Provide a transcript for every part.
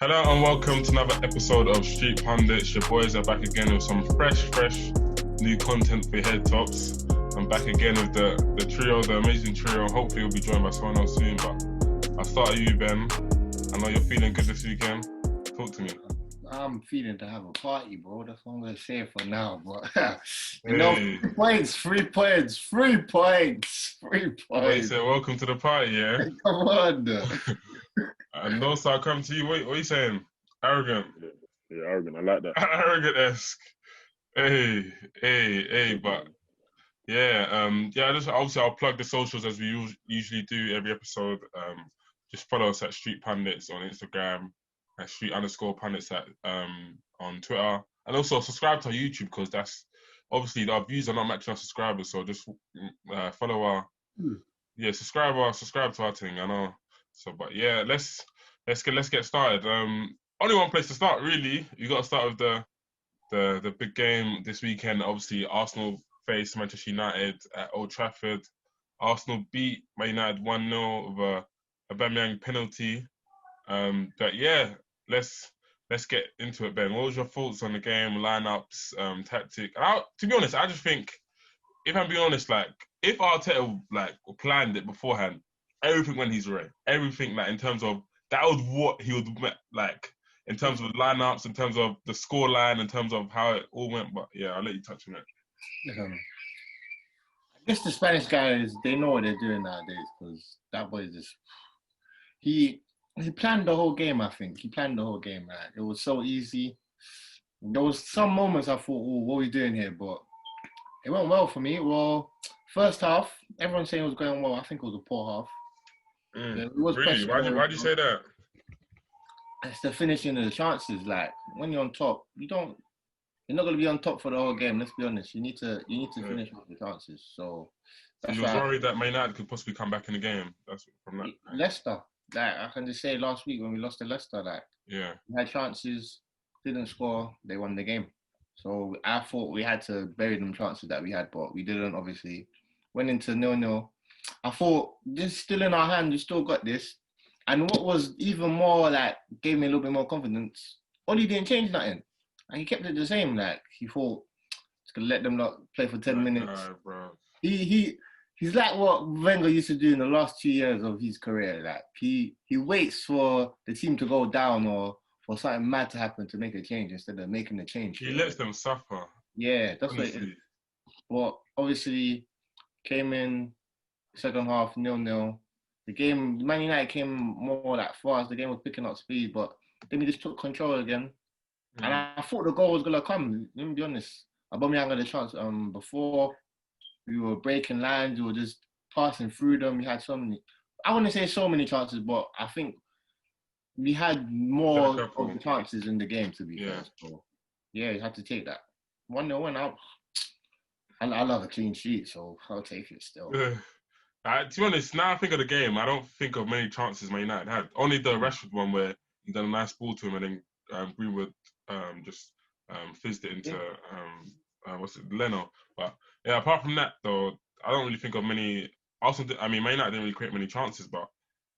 Hello and welcome to another episode of Street Pundits. Your boys are back again with some fresh new content for your head tops. I'm back again with the trio, the amazing trio. Hopefully we'll be joined by someone else soon, but I'll start with you, Ben. I know you're feeling good this weekend. Talk to me. I'm feeling to have a party, bro. That's what I'm going to say for now. But, Hey. 3 points. What you say? Welcome to the party, yeah? Come on. And Nosa, I'll come to you. What are you saying? Arrogant. Yeah, arrogant. I like that. Arrogant-esque. Hey, but just obviously I'll plug the socials as we usually do every episode. Just follow us at Street Pundits on Instagram, at Street_Pundits on Twitter, and also subscribe to our YouTube because that's obviously our views are not matching our subscribers. So just follow our subscribe to our thing. I know. So, but yeah, let's get started. Only one place to start, really. You got to start with the big game this weekend. Obviously, Arsenal faced Manchester United at Old Trafford. Arsenal beat Man United 1-0 with a Aubameyang penalty. But yeah, let's get into it, Ben. What was your thoughts on the game, lineups, tactic? To be honest, I just think, if I'm being honest, like if Arteta planned it beforehand, everything went his way. Everything in terms of that was what he would in terms of lineups, in terms of the score line, in terms of how it all went. But yeah, I'll let you touch on it. I guess the Spanish guys, they know what they're doing nowadays because that boy just he planned the whole game. I think he planned the whole game. Right? It was so easy. There was some moments I thought, "Oh, what are we doing here?" But it went well for me. Well, first half, everyone's saying it was going well. I think it was a poor half. It was really? Why'd you say that? It's the finishing of the chances. Like when you're on top, you're not going to be on top for the whole game. Let's be honest. You need to finish off the chances. So you was worried that Man United could possibly come back in the game. That's from that. Leicester. Like I can just say last week when we lost to Leicester, we had chances, didn't score, they won the game. So I thought we had to bury them chances that we had, but we didn't. Obviously, went into 0-0. I thought this is still in our hand. We still got this. And what was even more gave me a little bit more confidence. Oli didn't change nothing, and he kept it the same. He thought he's gonna let them play for 10 minutes. Bro. He's like what Wenger used to do in the last 2 years of his career. He waits for the team to go down or for something mad to happen to make a change instead of making a change. He lets them suffer. Yeah, that's what it is. But obviously, came in second half 0-0. The game, Man United came more fast. The game was picking up speed, but then we just took control again. And I thought the goal was gonna come. Let me be honest. Aubameyang had a chance. Before we were breaking lines, we were just passing through them. We had so many. I wouldn't say so many chances, but I think we had more of the chances in the game. To be fair, so yeah, you had to take that. 1-0 went out. I love a clean sheet, so I'll take it still. To be honest, now I think of the game, I don't think of many chances Man United had. Only the Rashford one where he done a nice ball to him and then Greenwood just fizzed it into Leno. But yeah, apart from that though, I don't really think of many. Man United didn't really create many chances, but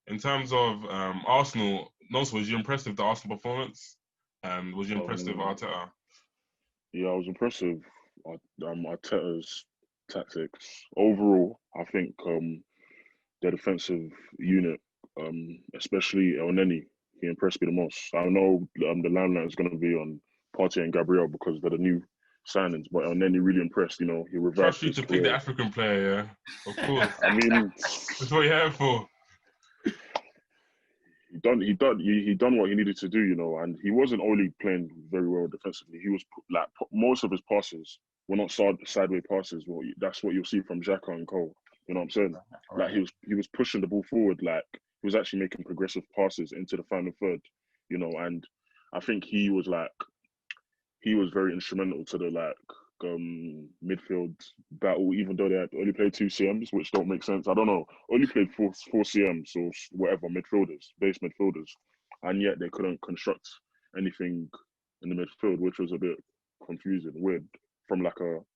in terms of Arsenal, Nosa, was you impressed with the Arsenal performance? Was you impressed with Arteta? Yeah, I was impressed with Arteta's tactics. Overall, I think their defensive unit, especially Elneny, he impressed me the most. I know the limelight is going to be on Partey and Gabriel because they're the new signings, but Elneny really impressed. You know, he revived. Trust you to pick the African player, yeah, of course. I mean, that's what you're here for. He done what he needed to do, you know, and he wasn't only playing very well defensively. He was most of his passes were not sideways passes. Well, that's what you'll see from Xhaka and Cole. You know what I'm saying? He was pushing the ball forward. He was actually making progressive passes into the final third. You know, and I think he was very instrumental to the midfield battle, even though they had only played 2 CMs, which don't make sense. I don't know. Only played four CMs or whatever, base midfielders, and yet they couldn't construct anything in the midfield, which was a bit confusing, weird from a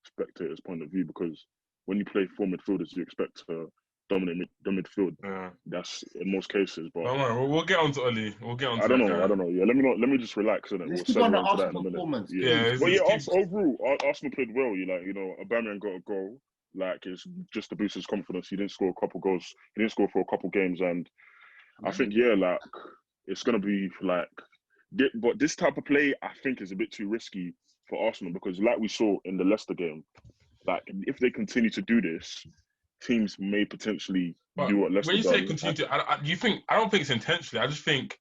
spectator's point of view, because when you play 4 midfielders, you expect to dominate the midfield. Yeah. That's in most cases. But Don't worry, we'll get on to Oli. We'll get on to I don't that know. guy. I don't know. Yeah, let me just relax in it. Let's We'll keep on the segue into that in a Arsenal minute. performance. Yeah. Yeah, But yeah, keep- overall, Arsenal played well. You know, Aubameyang got a goal. Like, it's just to boost his confidence. He didn't score a couple goals. He didn't score for a couple games, and I think like it's gonna be like. But this type of play, I think, is a bit too risky for Arsenal because, like we saw in the Leicester game, like if they continue to do this, teams may potentially do what Leicester when you say done. continue to, I don't think it's intentionally. I just think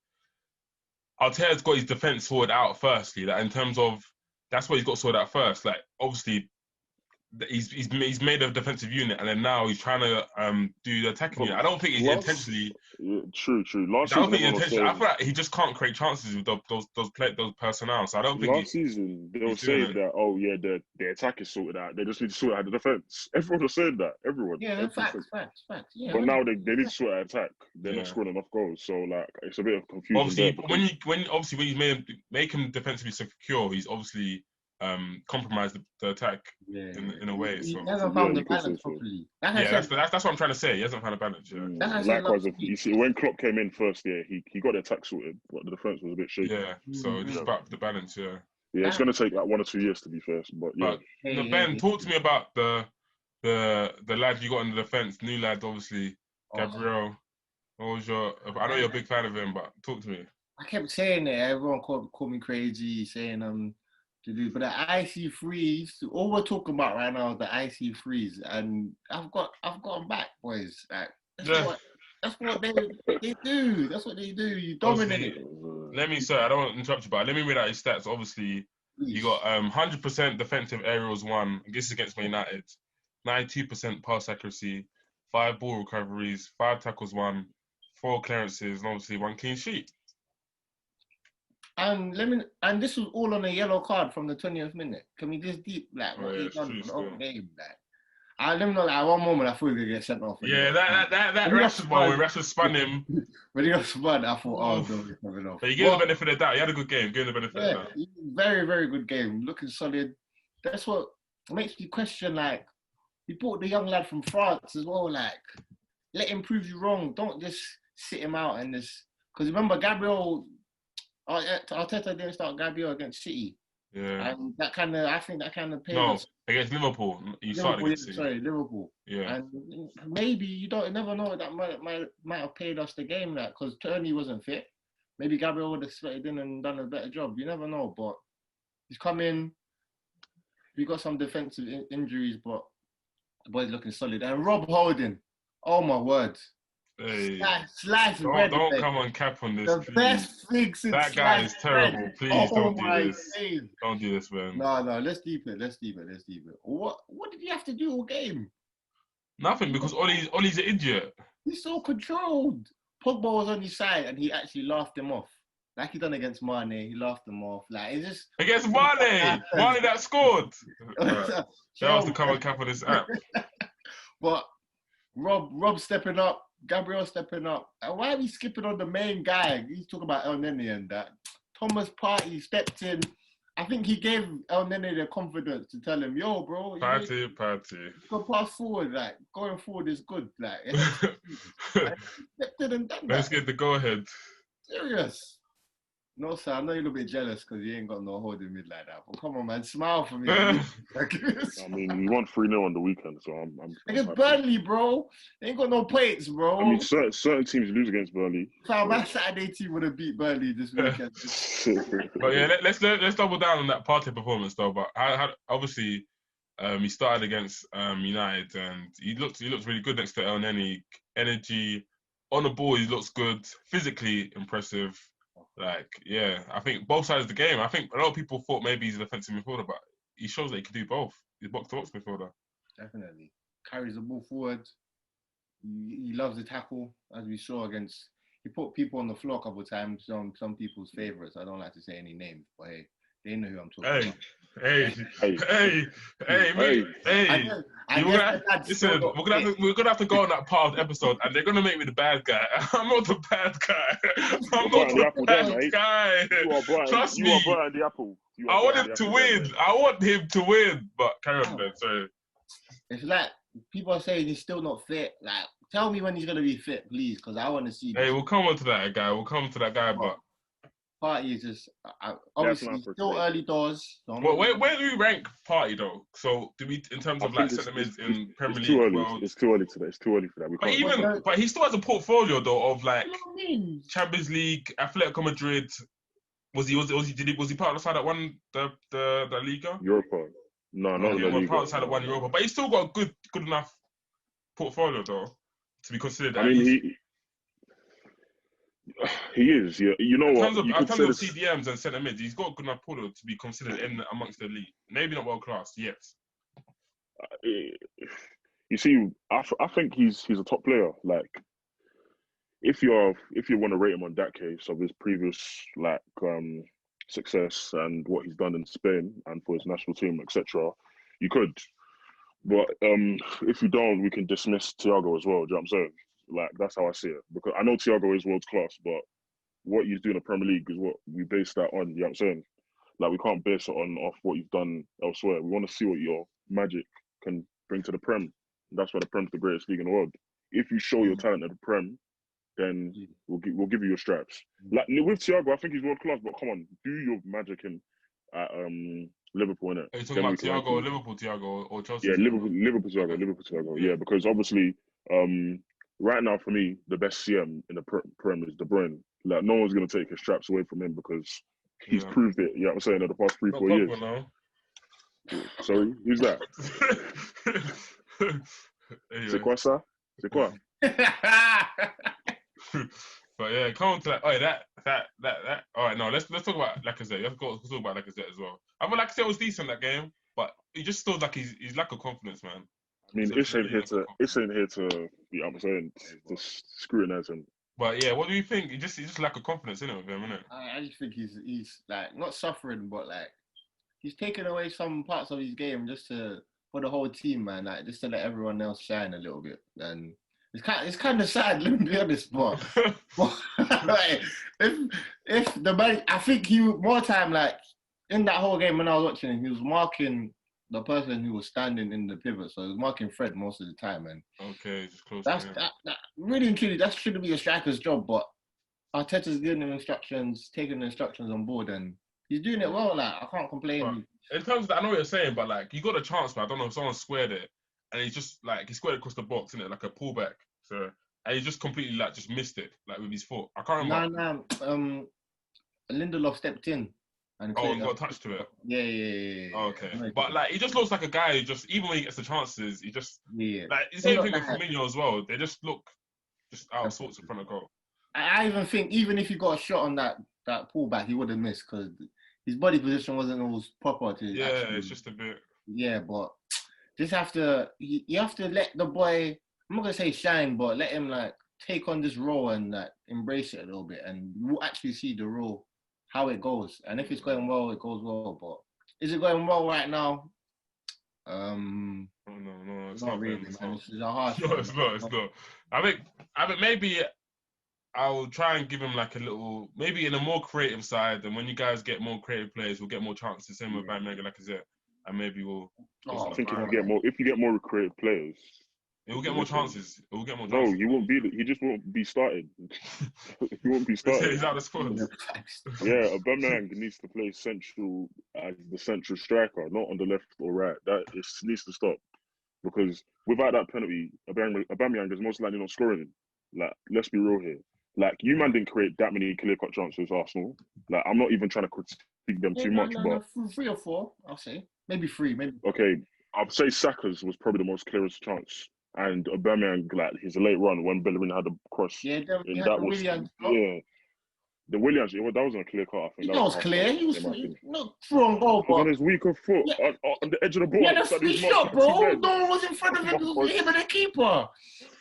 Arteta's got his defense sorted out firstly. That in terms of that's what he's got sorted out first. Like obviously, he's made a defensive unit, and then now he's trying to do the attacking unit. I don't think he's intentionally. Yeah, true. Last I don't season, think everyone was intentionally. I saying, feel like he just can't create chances with those personnel. So I don't think last season they were he's doing saying that, oh yeah, the attack is sorted out. They just need to sort out the defense. Everyone was saying that. Everyone. Yeah, facts. Yeah, But now they need to sort out attack. They're Yeah. not scoring enough goals, so like it's a bit of confusion. obviously there when you make him defensively secure, he's obviously compromised the attack in a way. He So hasn't found the you could say balance so. properly. that's what I'm trying to say. He hasn't found a balance. Yeah. That's what I said Likewise, last you week. see when Klopp came in first, he got the attack sorted, but the defense was a bit shaky. Yeah. So just about the balance. Yeah. Yeah, it's going to take like 1 or 2 years to be fair, but yeah. But Ben, talk to me about the lad you got in the defense, new lad, obviously, Gabriel. What was your? I know you're a big fan of him, but talk to me. I kept saying it. Everyone called me crazy, saying to do, but the icy freeze. All we're talking about right now is the icy freeze, and I've got them back, boys. Like that's what they do. That's what they do. You dominate. Let me, sir, I don't want to interrupt you, but let me read out his stats. Obviously, you got 100% defensive aerials won. This is against Man United. 92% pass accuracy, 5 ball recoveries, 5 tackles won, 4 clearances, and obviously 1 clean sheet. And this was all on a yellow card from the 20th minute. Can we just deep what he done for the whole game? Let me know. Like, one moment, I thought he was gonna get sent off. Yeah, that Rashford one when Rashford spun him. When he got spun, I thought, oh no, he's coming off. But he gave the benefit of the doubt. He had a good game. Gave the benefit of the doubt. Very, very good game. Looking solid. That's what makes me question. Like, he brought the young lad from France as well. Like, let him prove you wrong. Don't just sit him out and just. Because remember, Arteta didn't start Gabriel against City. Yeah. And I think that kind of paid No, us. against Liverpool. You started against City. Sorry, Liverpool. Yeah. And maybe you never know, that might have paid us the game, that because Turney wasn't fit. Maybe Gabriel would have slotted in and done a better job. You never know, but he's come in. We got some defensive injuries, but the boy's looking solid. And Rob Holding, oh my word. Hey. Slice don't come on cap on this. The please. best thing since that guy is terrible. Please don't do this. Days. Don't do this, man. No, let's deep it. What did he have to do all game? Nothing, because Ollie's an idiot. He's so controlled. Pogba was on his side and he actually laughed him off. Like he done against Mane, he laughed him off. Like it's just against Mane that scored. That was the cover cap of this app. But Rob stepping up, Gabriel stepping up. And why are we skipping on the main guy? He's talking about El Nene and that. Thomas Partey stepped in. I think he gave El Nene the confidence to tell him, yo, bro. Party. You can pass forward. Like, going forward is good. Like, stepped in and done that. Let's get the go-ahead. Serious. No, sir, I know you're a little bit jealous because you ain't got no holding mid like that. But come on, man, smile for me. I mean, we won 3-0 on the weekend, so I'm against Burnley, bro. They ain't got no points, bro. I mean, certain teams lose against Burnley. My Saturday team would have beat Burnley this weekend. But yeah, let's double down on that Partey performance though. But how obviously he started against United and he looks really good next to El Neni. Energy on the ball, he looks good. Physically impressive. Like, yeah, I think both sides of the game. I think a lot of people thought maybe he's a defensive midfielder, but he shows that he can do both. He's box-to-box midfielder. Definitely. Carries the ball forward. He loves the tackle, as we saw against... He put people on the floor a couple of times, some people's favourites. I don't like to say any names, but hey, they know who I'm talking about. Hey. Listen, we're gonna have to go on that part of the episode, and they're gonna make me the bad guy. I'm not the bad guy. I'm not the bad guy. Trust me. You are the apple. I want him to win. I want him to win. But carry on, Ben. Sorry. It's like people are saying he's still not fit. Like tell me when he's gonna be fit, please, because I want to see. Hey, This. we'll come on to that guy. We'll come to that guy, but Party is just obviously still early doors. So well, where do we rank Party though? So do we in terms of like centre mids in Premier League? Too early. It's too early today. It's too early for that. But he still has a portfolio though of like Champions League, Atletico Madrid. Was he part of the side that won the Liga? Europa. No, not the Liga. Part of the side that won Europa, but he's still got a good enough portfolio though to be considered. I mean, he is. Yeah, you know what? In terms of CDMs and centre mids, he's got a good enough portfolio to be considered in amongst the elite. Maybe not world class, yes. You see, I think he's a top player. Like, if you want to rate him on that case of his previous success and what he's done in Spain and for his national team, etc., you could. But if you don't, we can dismiss Thiago as well. Do you know what I'm saying? Like, that's how I see it. Because I know Thiago is world class, but what he's doing in the Premier League is what we base that on. You know what I'm saying? Like, we can't base it off what you've done elsewhere. We want to see what your magic can bring to the Prem. That's why the Prem's the greatest league in the world. If you show your talent at the Prem, then we'll give you your stripes. Like with Thiago, I think he's world class, but come on, do your magic in at Liverpool, innit? Are you talking about Thiago or Liverpool Thiago or Chelsea? Yeah, Liverpool Thiago. Yeah, because obviously, right now for me, the best CM in the Prem is De Bruyne. Like, no one's gonna take his straps away from him because he's proved it. You know what I'm saying? In the past 3-4 years. Now. Sorry, who's that? C'est quoi ça? C'est quoi? But yeah, come on to that. Oh, that. All right, no, let's talk about Lacazette. Let's talk about Lacazette as well. I thought Lacazette was decent that game, but he just feels like he's lack of confidence, man. I mean, Ish ain't here to. You know what I'm saying? To scrutinize him. But yeah, what do you think? He just lack of confidence in it with him, innit? I just think he's like not suffering, but like he's taken away some parts of his game just for the whole team, man. Like just to let everyone else shine a little bit. And it's kind of sad, let me be honest, but like, if the man, I think he more time like in that whole game when I was watching him, he was marking the person who was standing in the pivot, so he was marking Fred most of the time, and okay, just close. That really and truly that shouldn't be a striker's job, but Arteta's giving him instructions, taking the instructions on board, and he's doing it well. Like I can't complain. In terms of that, I know what you're saying, but like he got a chance, but I don't know if someone squared it. And he just he squared across the box, innit? Like a pullback. So and he just completely just missed it, like with his foot. I can't remember. Lindelof stepped in and got a touch to it. Yeah. Oh, okay. But like he just looks like a guy who just even when he gets the chances, he just like the same thing with Firmino as well. They just look just out of sorts in front of goal. I even think even if he got a shot on that pullback, he would have missed because his body position wasn't always proper to it's just a bit. Yeah, but you have to let the boy, I'm not gonna say shine, but let him like take on this role and like embrace it a little bit, and we'll actually see the role, how it goes. And if it's going well, it goes well. But is it going well right now? No, it's not really. It's a harsh. No, it's not. I think maybe I'll try and give him like a little, maybe in a more creative side. And when you guys get more creative players, we'll get more chances. Same with Van Mega, Lacazette. And maybe we'll. I think if you get more creative players, it will get more chances. It will get more chances. No, he won't be. He just won't be started. He won't be started. He's out of the squad. Yeah, Aubameyang needs to play central as the central striker, not on the left or right. That needs to stop because without that penalty, Aubameyang is most likely not scoring. Like, let's be real here. Like, you man didn't create that many clear-cut chances, Arsenal. Like, I'm not even trying to critique them too much, but 3 or 4, I'll say. Maybe 3, maybe. Okay, I'd say Saka's was probably the most clearest chance. And Aubameyang, like, his late run when Bellerin had the cross. Yeah, the Williams, that wasn't a clear cut, I think. That was clear. He was not through on goal, but on his weaker foot, on the edge of the ball. Yeah, that's free shot, bro. No one was in front of him. It was him and the keeper.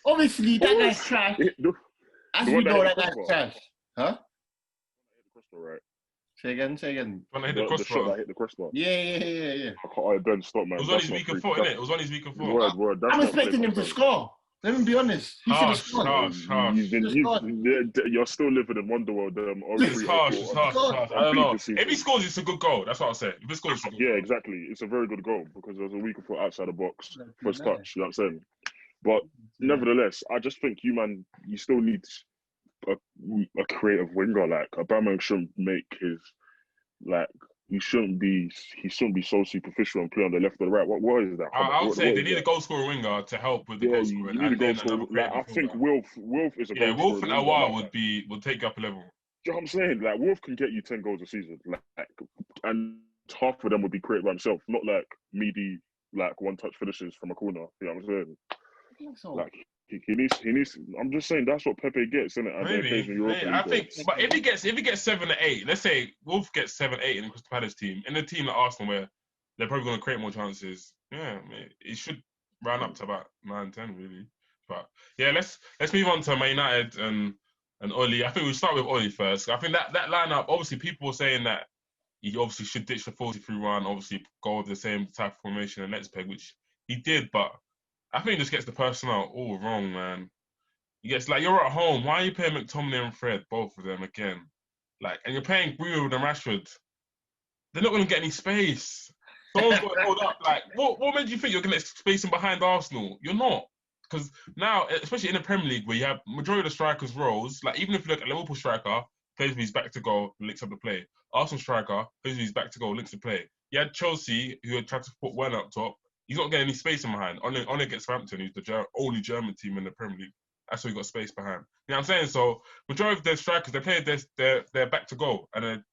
Obviously, that guy's trash. As we know, that guy's trash. Huh? Right. Say again. When I hit the crossbar. The shot that hit the crossbar. Yeah. Ben, stop, man. It was on his weaker foot, innit? It was on his weaker foot. Word. I'm expecting him to score. Let me be honest. He should have scored. Harsh. You're still living in Wonderworld. It's harsh. I don't know. If he scores, it's a good goal. That's what I'll say. If he scores, it's a good goal. Yeah, exactly. It's a very good goal because there's a weaker foot outside the box. First touch. You know what I'm saying? But nevertheless, I just think you still need a creative winger. Like Aubameyang shouldn't make his like he shouldn't be so superficial and play on the left or the right. What is that? I would say What they is need a that? goal scorer winger to help with the Yeah, goal you scoring, need a and goal then scorer. another Like creative I think midfielder. Wilf is a Yeah, goal Wolf scorer and winger. Aouar Like, would take you up a level. do you know what I'm saying? Like Wolf can get you 10 goals a season. Like and half of them would be created by himself, not like meaty like one touch finishes from a corner. You know what I'm saying? I think so. Like he needs. I'm just saying that's what Pepe gets, isn't it? And the occasional Europa League I think, goals. but if he gets 7 or 8, let's say Wolf gets 7, 8 in the Crystal Palace team, in a team like Arsenal where they're probably going to create more chances. Yeah, it should round up to about 9, 10 really. But yeah, let's move on to Man United and Oli. I think we'll start with Oli first. I think that lineup, obviously, people were saying that he obviously should ditch the 43-1, obviously go with the same type of formation and let's peg, which he did, but I think he just gets the personnel all wrong, man. He gets like, you're at home. Why are you playing McTominay and Fred, both of them again? Like, and you're playing Greenwood and Rashford. They're not going to get any space. Someone's got to hold up. Like, what made you think you're going to get space in behind Arsenal? You're not. Because now, especially in the Premier League, where you have majority of the strikers' roles, like even if you look at Liverpool striker, plays with his back to goal, links up the play. Arsenal striker, plays with his back to goal, links the play. You had Chelsea, who had tried to put Werner up top. He's not getting any space in behind. Only against Southampton, who's the only German team in the Premier League. That's why he got space behind. You know what I'm saying? So majority of their strikers, they play their back to goal, and then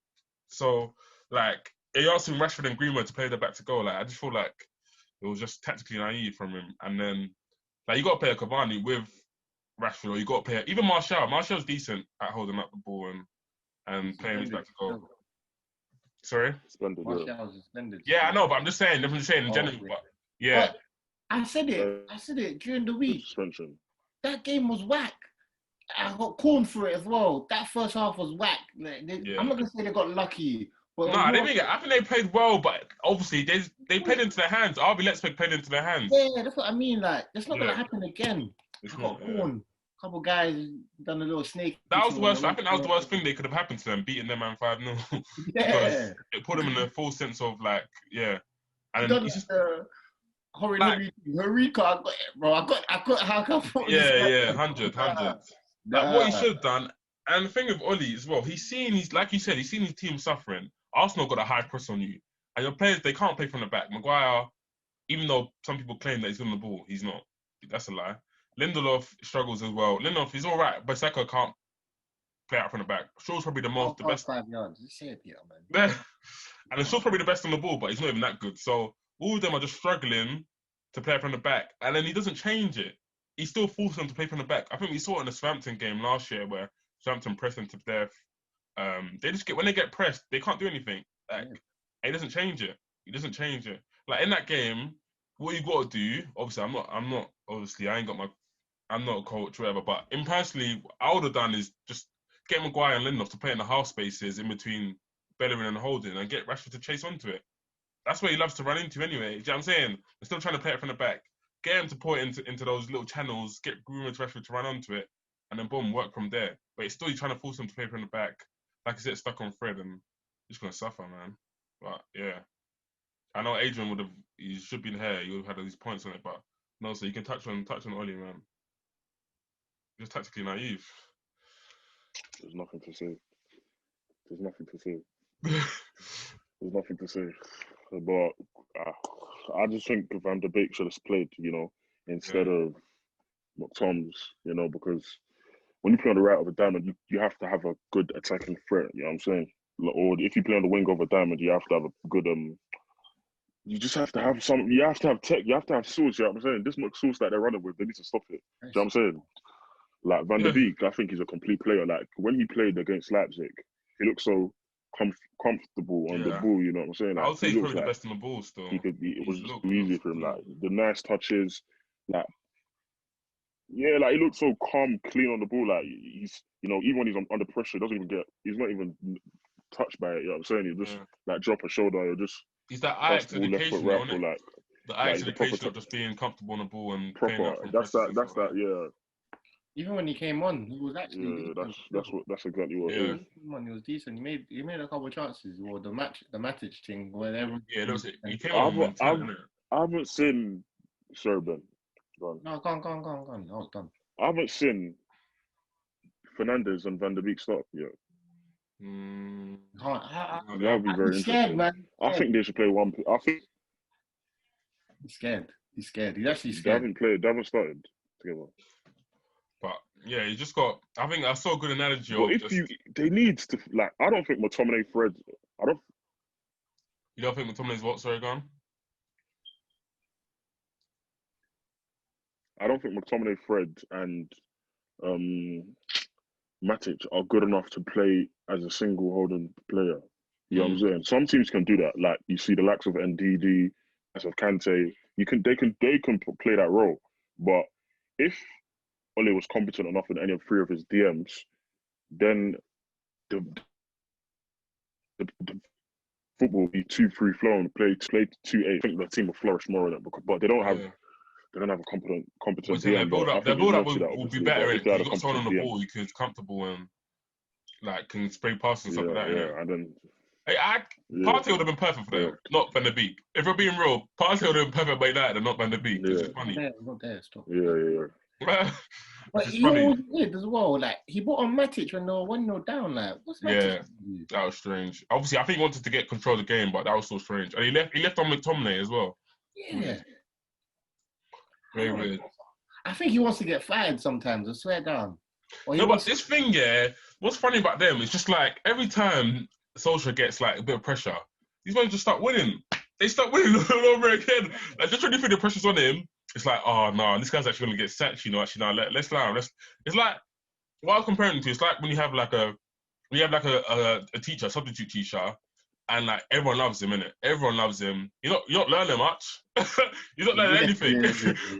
so like they asked him Rashford and Greenwood to play their back to goal. Like I just feel like it was just tactically naive from him. And then like you got to play a Cavani with Rashford, or you got to play even Martial. Martial's decent at holding up the ball and playing his back to goal. Sorry, splendid. Martial's splendid. Yeah, I know, but I'm just saying in general. But yeah, but I said it during the week. Suspension. That game was whack. I got corned for it as well. That first half was whack. I'm not gonna say they got lucky. But I think they played well, but obviously they played into their hands. RB Leipzig played into their hands. Yeah, that's what I mean. Like, it's not gonna happen again. It's I got corned. A couple guys done a little snake. That was the worst. I think that was the worst thing they could have happened to them, beating them man 5-0. Yeah, it put them in a full sense of like, yeah. And then just Harika, I got it, bro. I got how come? Yeah, 100. Like what he should have done. And the thing with Oli as well, he's seen his team suffering. Arsenal got a high press on you, and your players they can't play from the back. Maguire, even though some people claim that he's on the ball, he's not. That's a lie. Lindelof struggles as well. Lindelof is all right, but Saka can't play out from the back. Shaw's probably the best. 5 yards. Just say it, Peter, man. And Shaw's probably the best on the ball, but he's not even that good. So all of them are just struggling to play from the back, and then he doesn't change it. He still forces them to play from the back. I think we saw it in the Southampton game last year where Southampton pressed them to death. They just when they get pressed, they can't do anything. Like he doesn't change it. He doesn't change it. Like in that game, what you got to do. Obviously, I'm not. Obviously, I'm not a coach, whatever. But personally, I would have done is just get Maguire and Lindelof to play in the half spaces in between Bellerin and Holding, and get Rashford to chase onto it. That's what he loves to run into anyway. Do you know what I'm saying? They're still trying to play it from the back. Get him to pour it into those little channels. Get Greenwood, Rashford to run onto it, and then boom, work from there. But it's still you're trying to force him to play from the back. Like I said, stuck on Fred, and he's gonna suffer, man. But yeah, I know Adrian he should be in here. He would have had these points on it, but no. So you can touch on Oli, man. Just tactically naive. There's nothing to say. There's nothing to say. But I just think Van de Beek should have played, instead of McToms, because when you play on the right of a diamond, you have to have a good attacking threat. You know what I'm saying? Or if you play on the wing of a diamond, you have to have a good You just have to have some. You have to have tech. You have to have sauce. You know what I'm saying? This much sauce that they're running with, they need to stop it. Do you know what I'm saying? Like Van de Beek, I think he's a complete player. Like when he played against Leipzig, he looked so comfortable on the ball. You know what I'm saying? Like, I would say he's probably the best on the ball still. It was just easy for him. Like the nice touches, like. Yeah, like he looks so calm, clean on the ball. Like he's, even when he's under pressure, he's not even touched by it. You know what I'm saying? He'll just like drop a shoulder. He'll just. He's that Ajax education, like the Ajax education of just being comfortable on the ball and proper. That's that. Yeah. Even when he came on, he was actually. Yeah, that's exactly what. Yeah. He was decent. He made a couple of chances. Or the Matic thing, whatever. Yeah, he came on. I haven't seen Serban. Go on. No, go on. No, done. I haven't seen Fernandes and Van der Beek start yet. That would be very I'm scared, interesting. man. I think they should play one. I think He's scared. He's actually they scared. They haven't started together. But yeah, you just got. I think I saw a good analogy. But if they need to like, I don't think McTominay, Fred. You don't think McTominay's what? Sorry, gone. I don't think McTominay, Fred, and Matic are good enough to play as a single holding player. You know what I'm saying? Some teams can do that. Like you see the likes of NDD, likes of Kante. They can play that role. But if Ole was competent enough in any of three of his DMs, then the football will be too free flowing. Play 2-8. I think the team will flourish more in it, but they don't have. Yeah. They don't have a competent Their DM. build up will be better. If they had a You got someone on the DM. ball, you could comfortable and like can spray past and stuff like that. Yeah, and then Partey would have been perfect for them, not Van der Beek. If we're being real, Partey would have been perfect by United and not Van der Beek. Yeah. It's funny. Not there, stop. Yeah. But you know what he did as well? Like he brought on Matic when they were 1-0 down. Like what's Matic? Yeah, that was strange. Obviously, I think he wanted to get control of the game, but that was so strange. And he left on McTominay as well. Yeah. Very weird. I think he wants to get fired sometimes. I swear down. But this thing, what's funny about them is just like every time Solskjaer gets like a bit of pressure, these men just start winning. They start winning all over again. Like just when you feel the pressure's on him, it's like, oh no, this guy's actually gonna get sacked. Let's allow him. It's like what I was comparing it to. It's like when you have like a teacher, a substitute teacher, and like everyone loves him, innit? Everyone loves him. You're not learning much. You're not learning anything.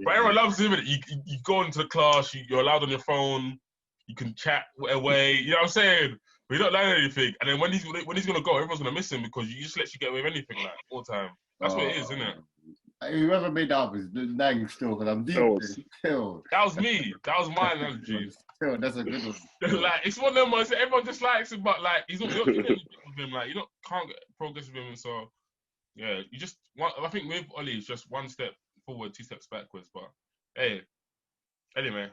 But everyone loves him, innit? You go into the class, you're allowed on your phone, you can chat away, you know what I'm saying? But you're not learning anything. And then when he's gonna go, everyone's gonna miss him because you just let you get away with anything like all the time. That's what it is, isn't it? Whoever made that up is lying still because I'm deep. Still. That was me. That was my analogy. Still, that's a good one. Like it's one of them ones that everyone just likes him, but like you're not doing anything with him. Like can't get progress with him. So yeah, I think with Oli, it's just one step forward, 2 steps backwards. But hey, anyway,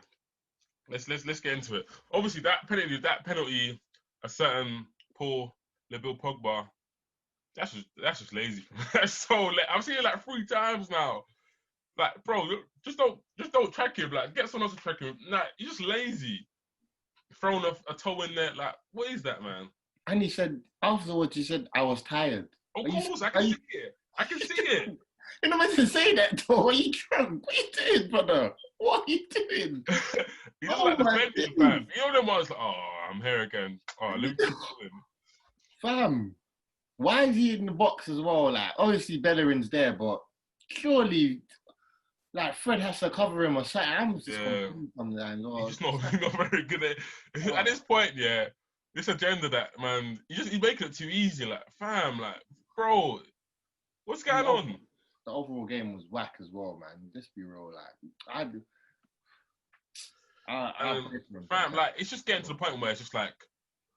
let's get into it. Obviously, that penalty, a certain Paul LeBill Pogba. That's just lazy. That's so I've seen it like 3 times now. Like, bro, just don't track him. Like, get someone else to track him. Nah, you're just lazy. Throwing a toe in there. Like, what is that, man? And he said afterwards, he said, "I was tired." Of course, I can see it. I can see it. You're not meant to say that, though. What are you drunk? What are you doing, brother? What are you doing? He doesn't like defending, fam. You know them ones like, oh, I'm here again. Oh, look. Fam. Why is he in the box as well? Like, obviously Bellerin's there, but surely, like, Fred has to cover him or something. I'm just confused sometimes. He's just not very good at it. At this point, this agenda that, man, he's making it too easy. Like, fam, like, bro, what's going on? The overall game was whack as well, man. Just be real, like, fam, like, it's just getting to the point where it's just like,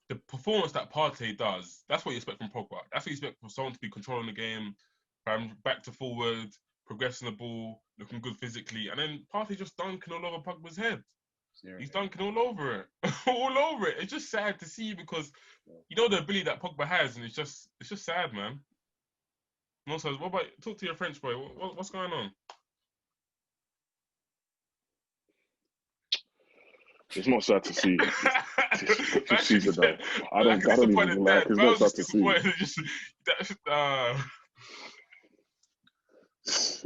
the performance that Partey does, that's what you expect from Pogba. That's what you expect from someone to be controlling the game, back to forward, progressing the ball, looking good physically, and then Partey just dunking all over Pogba's head. Seriously. He's dunking all over it. All over it. It's just sad to see because you know the ability that Pogba has, and it's just sad, man. Nosa, what about talk to your French boy? What's going on? It's not sad to see. It's season now. I don't even like. It's not sad to see.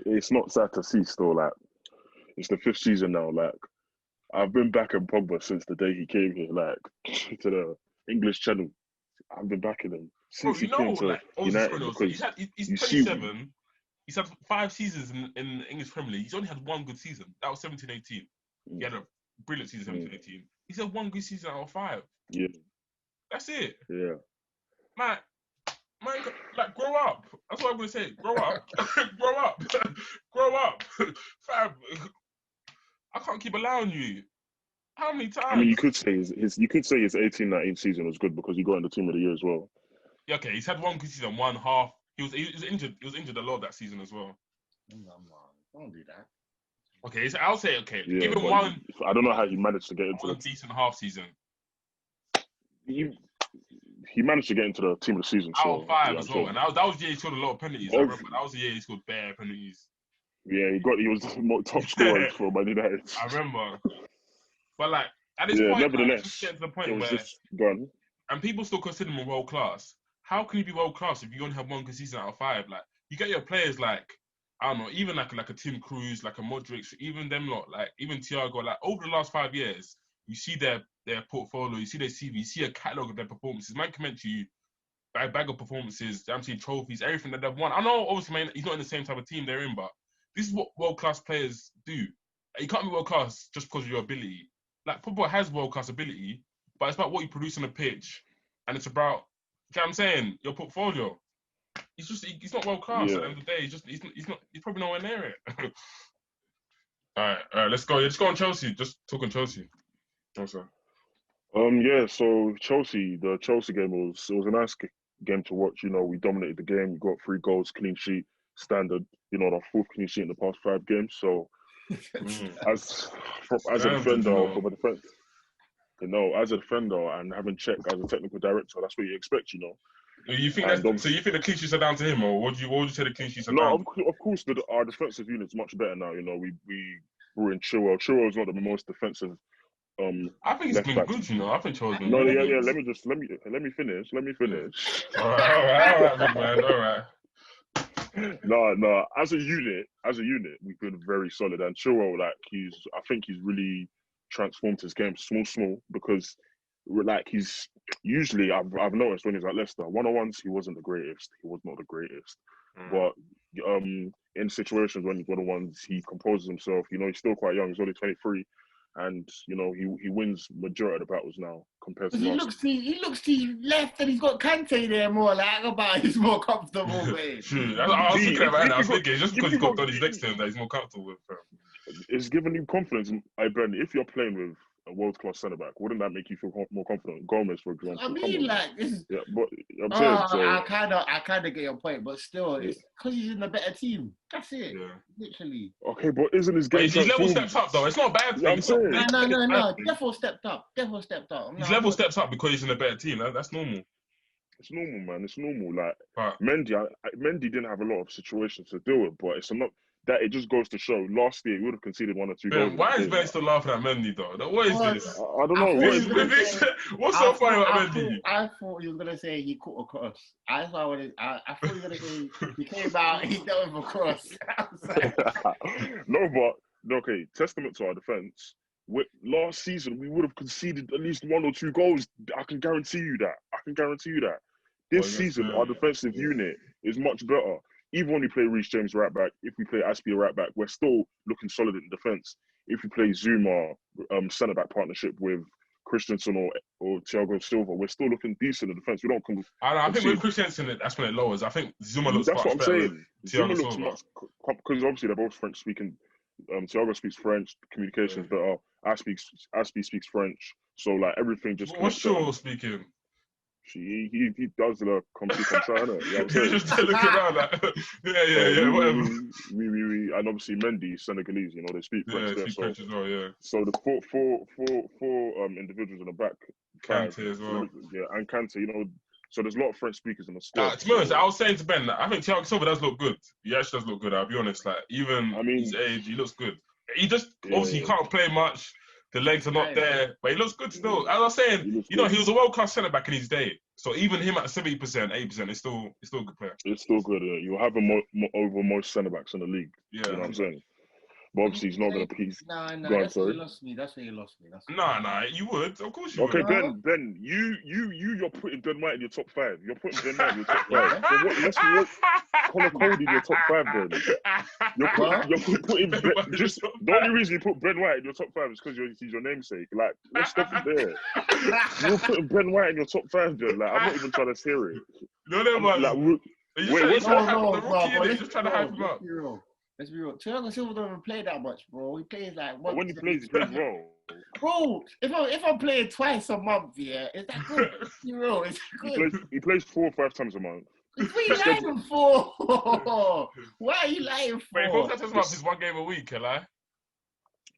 It's not sad to see. Still, like, it's the 5th season now. Like, I've been backing Pogba since the day he came here. Like, to the English channel, I've been backing him since he came to United. He's 27. He's had 5 seasons in the English Premier League. He's only had 1 good season. That was 17-18. He had a brilliant season 17-18. He's had 1 good season out of 5. Yeah. That's it. Yeah. Man, like, grow up. That's what I'm going to say. Grow up. Grow up. Grow up. Fam, I can't keep allowing you. How many times? I mean, you could say his 18-19 season was good because he got in the team of the year as well. Yeah, okay. He's had 1 good season, 1 half. He was injured. He was injured a lot that season as well. Don't do that. Okay, so I'll say okay. Yeah, Give him but one I don't know how he managed to get into one the. decent half season He managed to get into the team of the season. out So of 5 yeah, I'm as well, saying. and that was the year he scored a lot of penalties. I remember that was the year he scored bare penalties. Yeah, he was the top scorer for Man United. I remember, but like at this Yeah, point, like, it's just nevertheless, getting to the it point was where, just gone. and people still consider him world class. How can he be world class if you only have one good season out of 5? Like you get your players like I don't know, even like a Tim Cruz, like a Modric, even them lot, like even Thiago. Like over the last 5 years, you see their portfolio, you see their CV, you see a catalog of their performances. Man can mention you bag of performances, empty trophies, everything that they've won. I know, obviously, man, he's not in the same type of team they're in, but this is what world-class players do. You can't be world-class just because of your ability. Like, football has world-class ability, but it's about what you produce on the pitch, and it's about, you know what I'm saying, your portfolio. He's not world-class at the Yeah. end of the day. He's probably nowhere near it. all right, let's go. Yeah, just go on Chelsea. Just talk on Chelsea. Also. Yeah. So the Chelsea game was a nice game to watch. You know, we dominated the game. We got 3 goals, clean sheet, standard. You know, our 4th clean sheet in the past 5 games. So as a defender, from a defense, as a defender and having checked as a technical director, that's what you expect. You know. You think so? You think the clean sheets are down to him, or what would you say the clean sheets are down? No, of course, our defensive unit's much better now. You know, we brought in Chilwell. Chilwell's not the most defensive. I think he's been good, you know. I think Chilwell's been No, good. yeah. Let me finish. All right, big man. All right. No. As a unit, we've been very solid. And Chilwell, I think he's really transformed his game, small, because he's usually I've noticed when he's at Leicester, 1-on-1s he wasn't the greatest. He was not the greatest, but in situations when 1-on-1s he composes himself. You know, he's still quite young. He's only 23. And you know he wins majority of the battles now compared to he looks to your left and he's got Kante there more. Like about he's more comfortable with. True. I was thinking about it. I was thinking just because he's got Donny's next to him that he's more comfortable with. It's giving you confidence. Ben, if you're playing with a world-class centre-back, wouldn't that make you feel more confident? Gomez, for example. I mean, like this. Yeah, but I'm saying so. I kind of get your point, but still, it's because he's in a better team. That's it. Yeah. Literally. Okay, but isn't his game? His level steps up though. It's not a bad thing. Yeah, I'm saying. No. Defo stepped up. His level steps up because he's in a better team. That's normal. It's normal, man. It's normal. Like Mendy didn't have a lot of situations to deal with, but it's not. That it just goes to show. Last year, he would have conceded 1 or 2 goals. Why is Ben still laughing at Mendy though? What is this? I don't know. What's so funny about Mendy? I thought he was gonna say he caught a cross. I thought he was gonna say he came out, he dealt with a cross. No, but okay. Testament to our defense. Last season, we would have conceded at least 1 or 2 goals. I can guarantee you that. This season, our defensive unit is much better. Even when we play Reece James right back, if we play Aspie right back, we're still looking solid in defence. If we play Zuma centre back partnership with Christensen or Thiago Silva, we're still looking decent in defence. We don't. I think with Christensen, that's when it lowers. I think Zuma looks much better. That's what I'm saying. Zuma looks much because obviously they're both French speaking. Thiago speaks French. Communication's better. Aspie speaks French. So like everything just. What's Shaw speaking? He does the complete contrary, innit? You know what I'm saying? Just looking around like, yeah, whatever. And obviously Mendy, Senegalese, you know, they speak French there. So, French as well, yeah. So the four individuals in the back. Kante as well. Yeah, and Kante, you know, so there's a lot of French speakers in the squad. To be honest, I was saying to Ben, I think Thiago Silva does look good. He actually does look good, I'll be honest. Like, even his age, he looks good. He just, obviously, he can't play much. The legs are not there, but he looks good still. As I was saying, he was a world-class centre-back in his day. So even him at 70%, 80%, it's still a good player. It's still good. You'll have him over most centre-backs in the league. Yeah. You know what I'm saying? But obviously, he's not going to please. No, that's where you lost me. No, you would. Of course you would. Okay, Ben, you're putting Ben White in your top 5. You're putting Ben White in your top 5. So let's look Connor Cody in your top 5, Ben. You're putting just the only reason you put Ben White in your top 5 is because he's your namesake. Like, let's stop it there. You're putting Ben White in your top 5, Ben. Like, I'm not even trying to hear it. What's just trying to hype him up. Let's be real. Thiago Silva don't even play that much, bro. He plays like once. When he plays well. Bro, if I'm playing twice a month, is that good? Be real, is that good? He plays 4 or 5 times a month. What are you lying for? Why are you lying for? Wait, 4 times a month is 1 game a week, can I?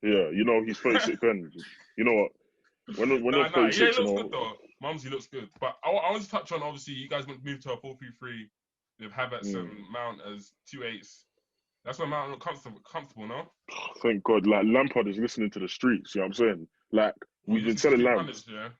Yeah, you know, he's 36 pen. You know what? When they're Nah, yeah, 36, it you looks know, good though. Mumsy looks good. But I want to touch on, obviously, you guys moved to a 4-3-3 with Havertz and Mount as 2-8s. That's why Mount look comfortable, no? thank God, like Lampard is listening to the streets. You know what I'm saying? Like Well, we've you been listen to telling Street Lamps, Pundits,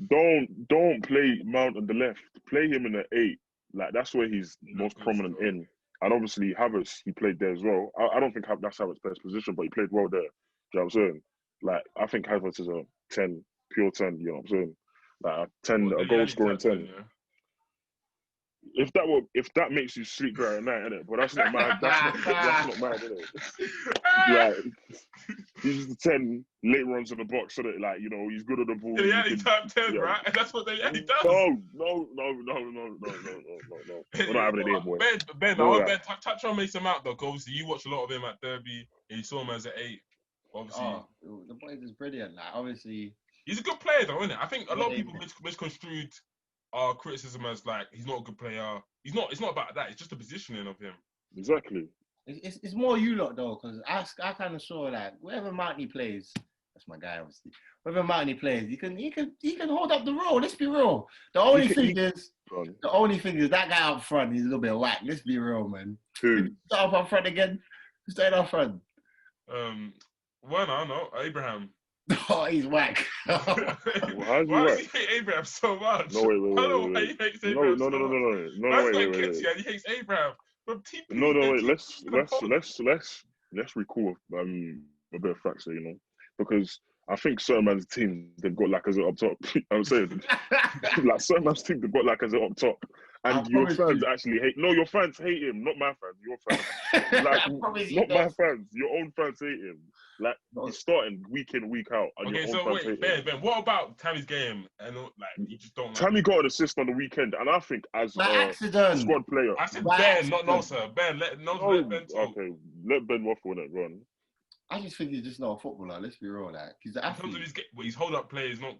yeah? don't play Mount on the left. Play him in the 8. Like that's where he's He looked most good prominent still. in. And obviously Havertz, he played there as well. I don't think that's Havertz's best position, but he played well there. Do you know what I'm saying? Like I think Havertz is a 10, pure 10. You know what I'm saying? Like a 10, What, a Dele goal Alli scoring type 10, 10. If that makes you sleep better at night, innit? But that's not mad. That's not mad, innit? yeah? Like he's just a 10 late runs in the box, innit? Like you know he's good on the ball. Dele He Alli can, type 10, yeah. right? And that's what Dele Alli does. No. We're not having it here, boy. Ben, I No, want that. Ben, touch on Mason Mount though, 'cause obviously you watch a lot of him at Derby and you saw him as an 8. Obviously, Oh, the boy is brilliant. Like, obviously, he's a good player though, isn't it? I think a lot of Yeah, people misconstrued our criticism as like he's not a good player. He's not. It's not about that. It's just the positioning of him. Exactly. it's more you lot though, because I kind of saw like wherever Mounty plays, that's my guy obviously. Wherever Mounty plays, he can hold up the role. Let's be real. The only thing is that guy up front, he's a little bit whack. Let's be real, man. Who? Start up front again. Stay up front. Werner, no, Abraham. Oh, he's whack. Why does he hate Abraham so much? No, wait. I don't know why he hates Abraham so much. No, wait. He hates Abraham. No, wait. Let's recall a bit of facts here, you know, because I think certain man's teams they've got Lacazette up top. I'm saying like certain man's team they've got Lacazette up top, and your fans actually hate. No, your fans hate him, not my fans. Your fans, like not my fans. Your own fans hate him. Like he's starting week in, week out. And okay, so wait, Ben, what about Tammy's game? And like you just don't. Tammy got an assist on the weekend, and I think as a squad player, I said Ben, not Nosa. Ben, let Ben talk. Okay, let Ben waffle in it. Run. I just think he's just not a footballer. Let's be real, like he's an athlete. In terms of his hold up play is not.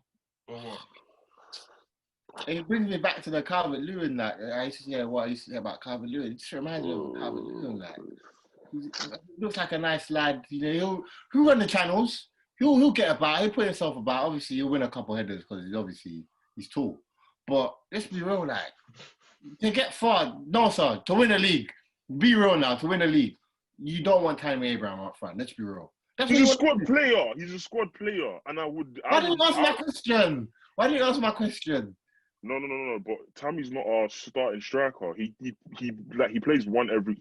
Or what? It brings me back to the Calvert-Lewin. Like I used to say what I used to say about Calvert-Lewin. It just reminds me of Calvert-Lewin. Like he looks like a nice lad. You know, he'll run the channels. He'll get about. He'll put himself about. Obviously, he'll win a couple headers because he's tall. But let's be real, like to get far, no sir, to win a league. Be real now. To win a league, you don't want Tammy Abraham up front. Let's be real. He's a squad player. He's a squad player, and Why didn't you answer my question? Why didn't you answer my question? No. But Tammy's not our starting striker. He plays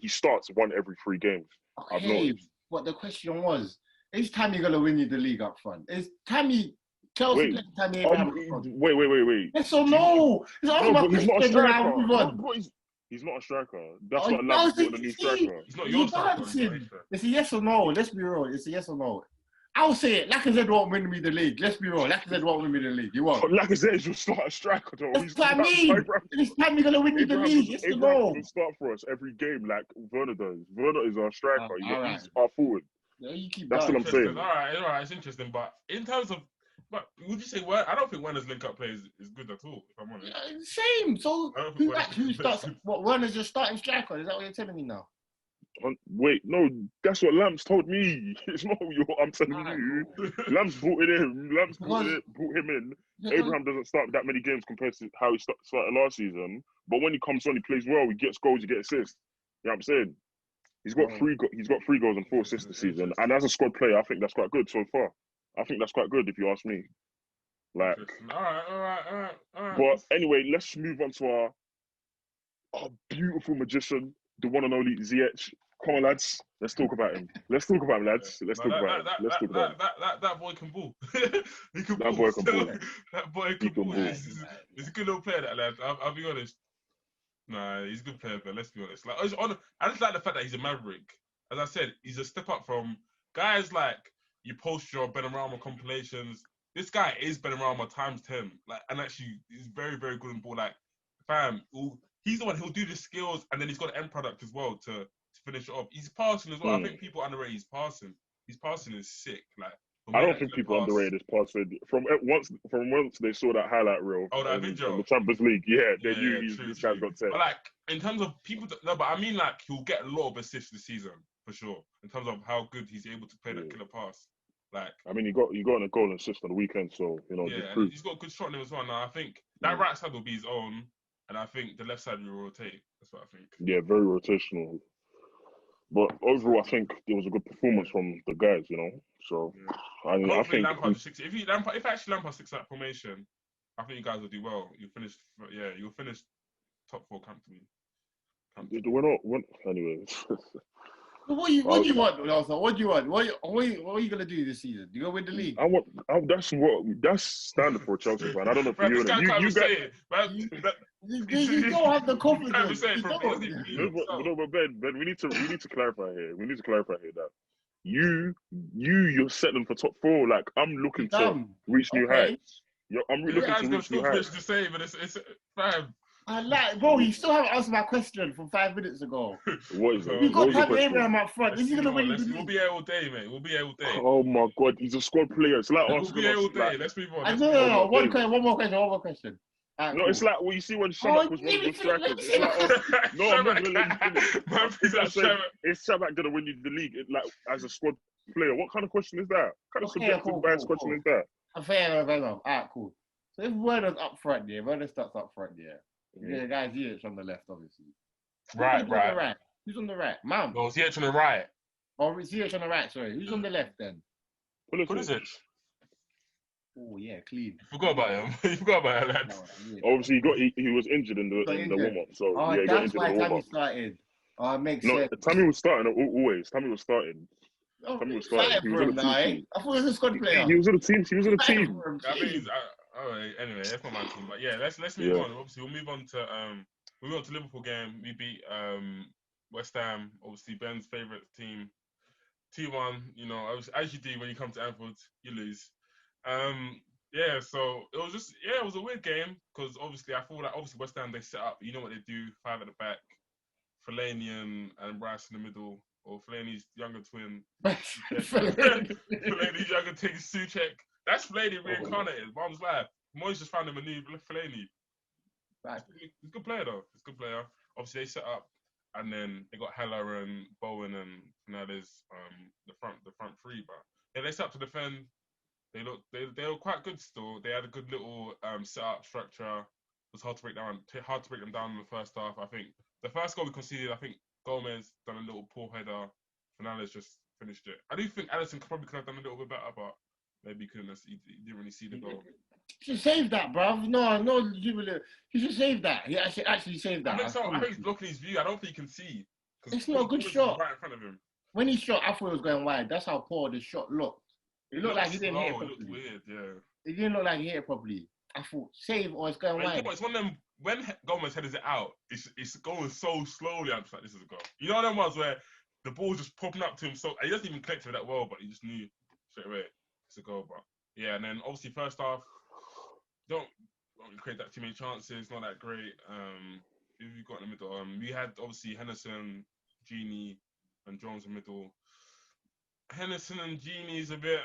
he starts one every 3 games. Okay, but the question was, is Tammy gonna win you the league up front? Is Chelsea playing Tammy Abraham up front? Wait. Yes or no? But he's not a striker. He's not a striker. That's what Lamps got the new striker. He's not your striker. It's a yes or no. Let's be real. It's a yes or no. I'll say it. Lacazette won't win me the league. Let's be real. Lacazette won't win me the league. He won't. Lacazette is your starting striker, though. That's what I mean. This time you're going to win me the league. Yes or no? Abraham will start for us every game like Werner does. Werner is our striker. He's our forward. Yeah, that's what I'm saying. All right. It's interesting. But in terms of... But would you say... I don't think Werner's link-up play is good at all, if I'm honest. Yeah, same. So who starts... What, Werner's your starting striker? Is that what you're telling me now? Wait, no, that's what Lamps told me. It's not I'm telling you. Lamps brought it in. Brought him in. Abraham doesn't start that many games compared to how he started last season. But when he comes on, he plays well. He gets goals. He gets assists. You know what I'm saying? He's got 3 goals and 4 assists this season. And as a squad player, I think that's quite good so far. I think that's quite good if you ask me. Like, all right. But anyway, let's move on to our beautiful magician, the one and only Ziyech. Come on, lads. Let's talk about him. Let's talk about him, lads. Let's talk about him. That boy can ball. That boy can ball. That boy can ball. He's a good little player, that lad. I'll be honest. Nah, he's a good player, but let's be honest. Like, I just like the fact that he's a maverick. As I said, he's a step up from guys like you post your Benrahma compilations. This guy is Benrahma times 10. Like, and actually, he's very, very good in ball. Like, fam, he's the one who'll do the skills, and then he's got an end product as well to finish it off. He's passing as well. I think people underrate his passing. His passing is sick. Like, I don't think people underrate his passing. From once they saw that highlight reel. Oh, that video. In the Champions League, they knew this guy's got 10. But like in terms of people, but I mean like he'll get a lot of assists this season for sure. In terms of how good he's able to play that killer pass. Like, I mean, he got a goal and assist on the weekend, so yeah, just and proof. he's got a good shot in him as well. Now I think that right side will be his own, and I think the left side will rotate. That's what I think. Yeah, very rotational. But overall, I think it was a good performance from the guys, So, Yeah. I Hopefully think Lampard just sticks. If actually Lampard sticks to that formation, I think you guys will do well. You'll finish top 4 comfortably. anyway. What do you want, Nosa? What do you want? What are you gonna do this season? You gonna win the league? That's standard for a Chelsea fan. I don't know for Man, you. this guy can't even say it. Man, You don't have the confidence. can't even say it, You bro. don't. No, but Ben, we need to clarify here. We need to clarify here that you're setting for top 4. Like I'm looking to reach new heights. I'm looking to reach new heights. To say, but it's fam. Bro, you still haven't answered my question from 5 minutes ago. What is it? You got What was the Tammy question? Abraham up front. Is he gonna win the We'll league? be here all day, mate. We'll be here all day. Oh my God, he's a squad player. It's like We'll be here all day. Let's move on. No. One more question. No, it's like what you see when Shabak was one of the strikers. It's like, no, I'm not gonna let you finish. Is Shabak gonna win you the league like as a squad player? What kind of question is that? What kind of subjective bias question is that? Fair enough. Alright, cool. So if Werner's up front, Werner starts up front, the guy's Ziyech on the left, obviously. Right. Who's on the right? Mount. No, Ziyech on the right. Or Ziyech on the right, sorry. Who's on the left then? Pulisic. Oh yeah, clean. You forgot about him. You forgot about him, lad. Obviously, he was injured in the warm up, so he got injured in the warm up. Started. Makes sense. Tammy was starting always. Tammy was starting. He was on the team. I thought he was a squad player. He was on the team. That means, anyway, that's not my team. But yeah, let's move on. Obviously, we'll move on to Liverpool game. We beat West Ham. Obviously, Ben's favourite team. 2-1. As you do when you come to Anfield, you lose. So it was a weird game because obviously I thought that West Ham they set up. You know what they do? 5 at the back, Fellaini and Rice in the middle. Or Fellaini's younger twin. Fellaini's younger twin, Souček. That's Fellaini reincarnated. Mom's life. Moyes just found him a new Fellaini. He's a good player, though. He's a good player. Obviously, they set up, and then they got Haller and Bowen and Fernandes, the front three. But yeah, they set up to defend. They were quite good still. They had a good little set-up structure. It was hard to break them down in the first half. I think the first goal we conceded, I think Gomez done a little poor header. Fernandes just finished it. I do think Alisson probably could have done a little bit better, but maybe he couldn't. He didn't really see the goal. He should save that, bruv. No, he should save that. He actually saved that. I think he's blocking his view. I don't think he can see. It's not a good shot. Right in front of him. When he shot, I thought it was going wide. That's how poor the shot looked. It looked like he didn't hit it properly. It looked weird, yeah. It didn't look like he hit it properly. I thought, save or it's going wide. It's one of them, when Gomez headers it out, it's going so slowly. I'm just like, this is a goal. You know them ones where the ball's just popping up to him, so he doesn't even collect it that well, but he just knew straight away it's a goal. But yeah, and then obviously first half, don't create that too many chances, not that great. Who have you got in the middle? We had obviously Henderson, Genie, and Jones in the middle. Henderson and Genie's a bit,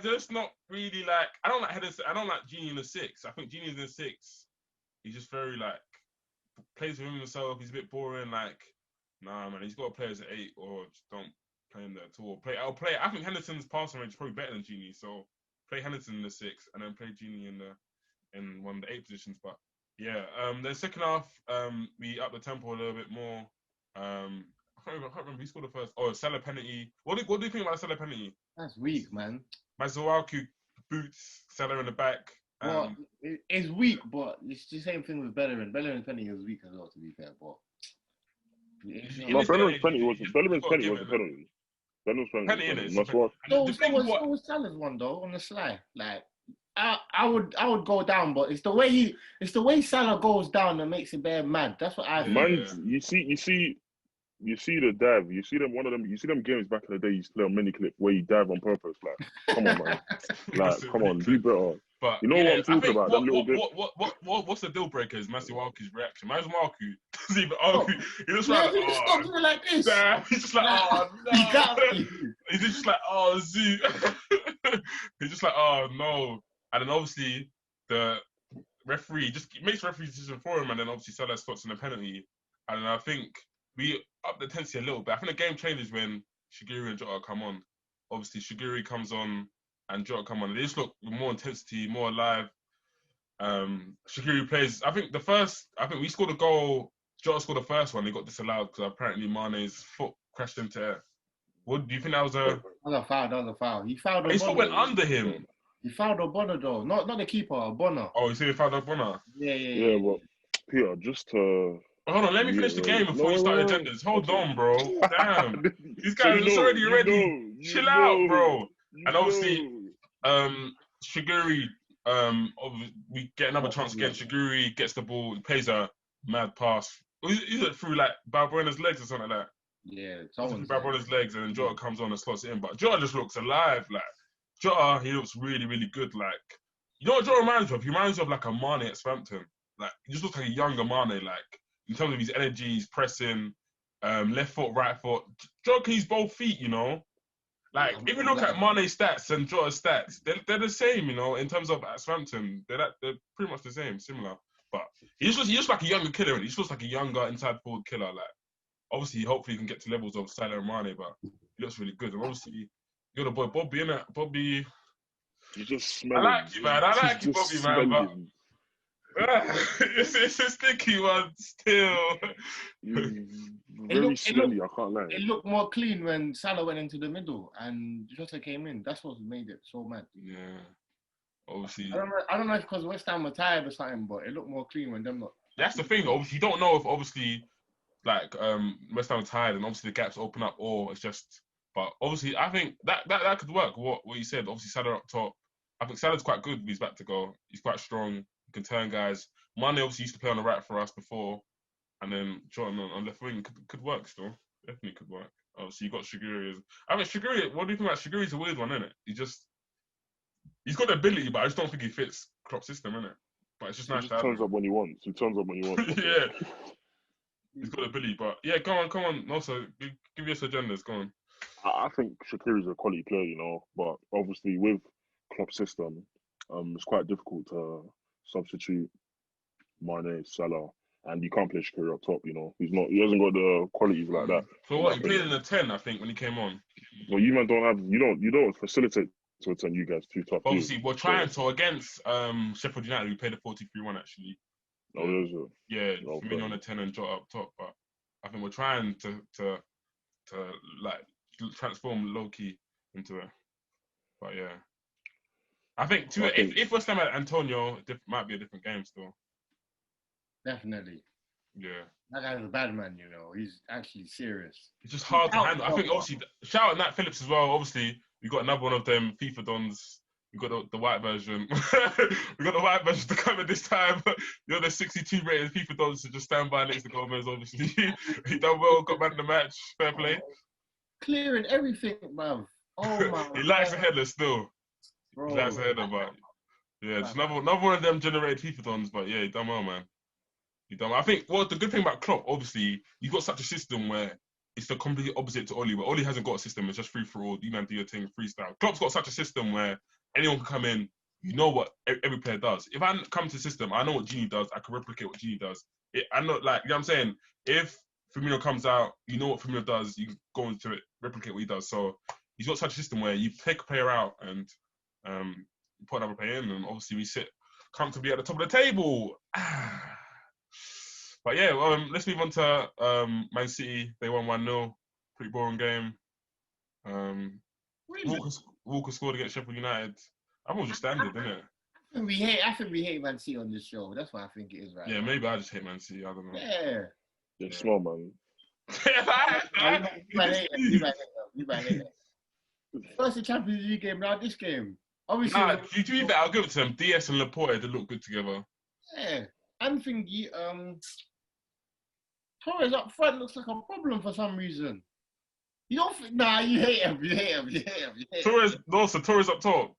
just not really like. I don't like Henderson. I don't like Genie in the 6. I think Genie's in the 6. He's just very like plays with himself. He's a bit boring. Like, nah, man, he's got to play as an 8 or just don't play him there at all. I think Henderson's passing range is probably better than Genie, so play Henderson in the 6 and then play Genie in one of the 8 positions. But yeah, the second half, we upped the tempo a little bit more. I can't remember who scored the first. Oh, Salah penalty. What do you think about the Salah penalty? That's weak, man. Mazuaku boots Salah in the back. Well, it's weak, but it's the same thing with Bellerin. Bellerin's penalty was weak as well, to be fair. But Bellerin's penalty wasn't a penalty. Bellerin's penalty was so was Salah's one though on the slide. Like I would go down, but it's the way Salah goes down that makes it bare mad. That's what I think. Man, you see the dive. You see them. One of them. You see them games back in the day. You used to play on mini clip where you dive on purpose. Like, come on, man. Like, come on, do better. But you know what I'm talking about? What's the deal breaker is Mazuaku's reaction. Mazuaku doesn't even argue. He's just like, he just stopped like this. He's just like, oh no. He got me. He's just like, oh zoo. He's just like, oh no. And then obviously the referee just makes referee decision for him, and then obviously Salah spots in a penalty. And I think we upped the intensity a little bit. I think the game changes when Shaqiri and Jota come on. obviously Shaqiri comes on and Jota come on. They just look with more intensity, more alive. Shaqiri plays. I think we scored a goal. Jota scored the first one. They got disallowed because apparently Mane's foot crashed into it. What do you think that was a? That was a foul. He fouled His foot Obona. went under him. He fouled Obona though, not the keeper, Obona. Oh, you see, he fouled Obona. Yeah. But Peter, just to Hold on, let me finish the game before you start agendas. Hold on, bro. Damn, these guys are already ready. Chill out, bro. And obviously, Shaqiri, we get another chance again. Shaqiri gets the ball, he plays a mad pass. Is it through like Balbuena's legs or something like that? Yeah, through Balbuena's legs, and then Jota comes on and slots it in. But Jota just looks alive. Like Jota, he looks really, really good. Like, you know what Jota reminds me of? He reminds me of like a Mane at Southampton. Like, he just looks like a younger Mane. Like, in terms of his energy, his pressing, left foot, right foot. Jota, he's both feet, you know. Like, if you look at Mane's stats and Jota's stats, they're the same, you know, in terms of at Southampton. They're pretty much the same, similar. But he just looks like a younger killer. He just looks like a younger inside forward killer. Like, obviously, hopefully, he can get to levels of Salah and Mane, but he looks really good. And obviously, you're the boy Bobby, innit? Bobby. You just smell I like you, man. I like you, Bobby, man. But it's a sticky one still. Very smelly, I can't lie. It looked more clean when Salah went into the middle and Jota came in. That's what made it so mad. Yeah. Obviously. I don't know if it's because West Ham were tired or something, but it looked more clean when them not. That's the thing. Obviously, you don't know if obviously like West Ham are tired and obviously the gaps open up, or it's just. But obviously, I think that could work. What you said. Obviously, Salah up top. I think Salah's quite good. He's back to go. He's quite strong. He can turn guys. Mane obviously used to play on the right for us before, and then Jordan on left wing could work still. Definitely could work. Obviously, you got Shaqiri. I mean, Shaqiri. What do you think about Shaqiri's a weird one, isn't it? He's got the ability, but I just don't think he fits Klopp's system, innit? But it's just nice to have him. He turns up when he wants. Yeah. He's got the ability, but yeah, come on. Also, give us agendas, go on. I think Shaqiri's a quality player, you know, but obviously with Klopp's system, it's quite difficult to substitute Mane, Salah, and you can't play Shaqiri up top, you know. He hasn't got the qualities like that. So what, he played in the 10, I think, when he came on. Well, you man you don't facilitate to a 10, you guys too tough. Obviously, we're trying to against Sheffield United, we played a 4-2-3-1 actually. Oh, is it? Yeah, Firmino on the 10 and Jota up top, but I think we're trying to like transform low-key into it. But yeah. I think if West Ham had Antonio, it might be a different game still. Definitely. Yeah. That guy's a bad man, you know. He's actually serious. It's just hard to handle. I think obviously, shout out Nat Phillips as well. Obviously, we got another one of them FIFA dons. We got the white version. We got the white version to come in this time. You know, the 62 rated FIFA dons to just stand by next to Gomez, obviously. He done well, got man of the match. Fair play. Clearing everything, bruv. Oh my He likes a header still. Bro. He likes a header, but yeah, just another one of them generated FIFA dons, but yeah, he done well, man. He done well. I think the good thing about Klopp, obviously, you've got such a system where it's the complete opposite to Oli, where Oli hasn't got a system, it's just free for all, you man do your thing, freestyle. Klopp's got such a system where anyone can come in, you know what every player does. If I come to the system, I know what Gini does, I can replicate what Gini does. I'm not like, you know what I'm saying? If Firmino comes out, you know what Firmino does, you can go into it, replicate what he does. So he's got such a system where you take a player out and you put another player in, and obviously we sit comfortably at the top of the table. But yeah, let's move on to Man City. They won 1-0. Pretty boring game. Walker scored against Sheffield United. I'm all just standard, isn't it? I think we hate Man City on this show. That's what I think it is, right? Yeah, maybe I just hate Man City. I don't know. Yeah. They're small, man. You might hate it. First the Champions League game, now this game. Obviously, to be fair, I'll give it to them. DS and Laporte, they look good together. Yeah. I'm thinking, Torres up front looks like a problem for some reason. You don't think, you hate him. Torres up top.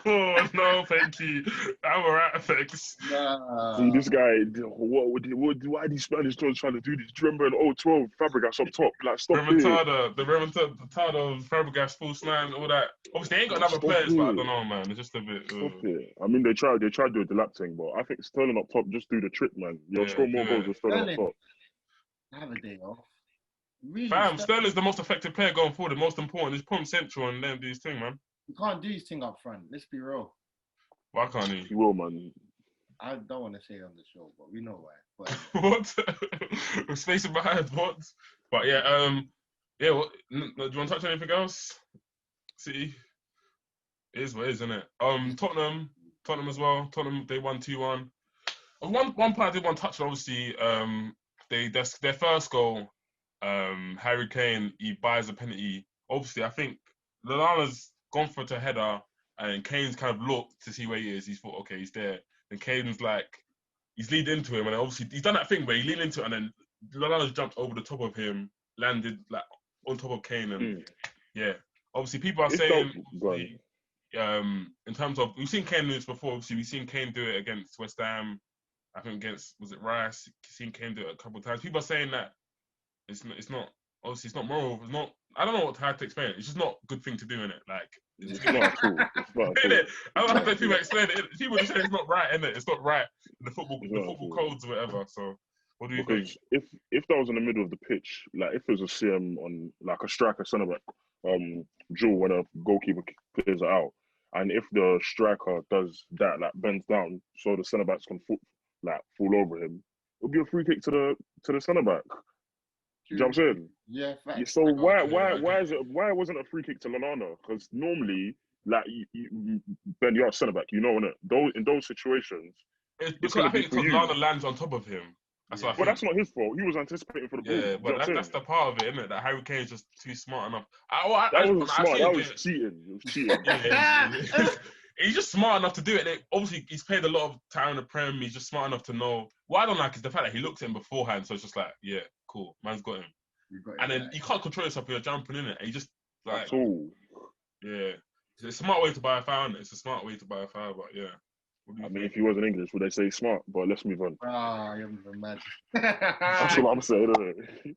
Oh no, thank you. I'm alright, thanks. See, this guy, why are these Spanish tours trying to do this? Do you remember in 012, Fabregas up top? Like, stop the remontada of Fabregas, false nine, all that. Obviously, they ain't got another players, but I don't know, man. It's just a bit. Stop it. I mean, they tried to do the lap thing, but I think Sterling up top just do the trick, man. You'll score more goals with Sterling up top. Have a day off. Really, Fam, Sterling's the most effective player going forward, the most important. He's put him central and then do his thing, man. he can't do his thing up front. Let's be real. Why can't he? He will, man. I don't want to say it on the show, but we know why. But What? We're spacing behind. What? But yeah, yeah. What, do you want to touch on anything else? City. It is what it is, isn't it? Tottenham as well. Tottenham, they won 2-1. One part I did want to touch on, obviously, their first goal, Harry Kane, he buys a penalty. Obviously, I think Lallana's gone for it to header, and Kane's kind of looked to see where he is. He's thought, okay, he's there. And Kane's like, he's leaned into him, and obviously he's done that thing where he leaned into it, and then Lallana's jumped over the top of him, landed like on top of Kane, and yeah. Obviously, people are saying, in terms of, we've seen Kane do this before. Obviously, we've seen Kane do it against West Ham. I think against, was it Rice? Seen Kane do it a couple of times. People are saying that it's not obviously it's not moral. It's not. I don't know how to explain it. It's just not a good thing to do in it. Like it's not at all. It's not at all. I don't know how to explain it. People just say it's not right, innit? It's not right. The football codes or whatever. So what do you think? Because if that was in the middle of the pitch, like if it was a CM on like a striker centre back, duel when a goalkeeper clears it out, and if the striker does that, like bends down so the centre backs can fall over him, it'll be a free kick to the centre back. You know what I'm saying? Yeah. Facts. So why wasn't a free kick to Lallana? Because normally, like Ben, you're a centre back, you know, in those situations, it's because I think Lallana lands on top of him. That's what I think. But that's not his fault. He was anticipating for the ball. Yeah, but that's the part of it, isn't it? That Harry Kane's just too smart enough. That wasn't smart. That was cheating. It was cheating. Yeah. He's just smart enough to do it. Obviously, he's played a lot of time in the Prem. He's just smart enough to know. What I don't like is the fact that he looked at him beforehand. So it's just like, yeah, cool. Man's got him. And then you can't control yourself when you're jumping in it. And you just like, at all. Yeah. It's a smart way to buy a foul, isn't it? It's a smart way to buy a foul, but yeah. I mean, if he wasn't English, would they say smart? But let's move on. You're mad. That's what I'm saying, isn't it?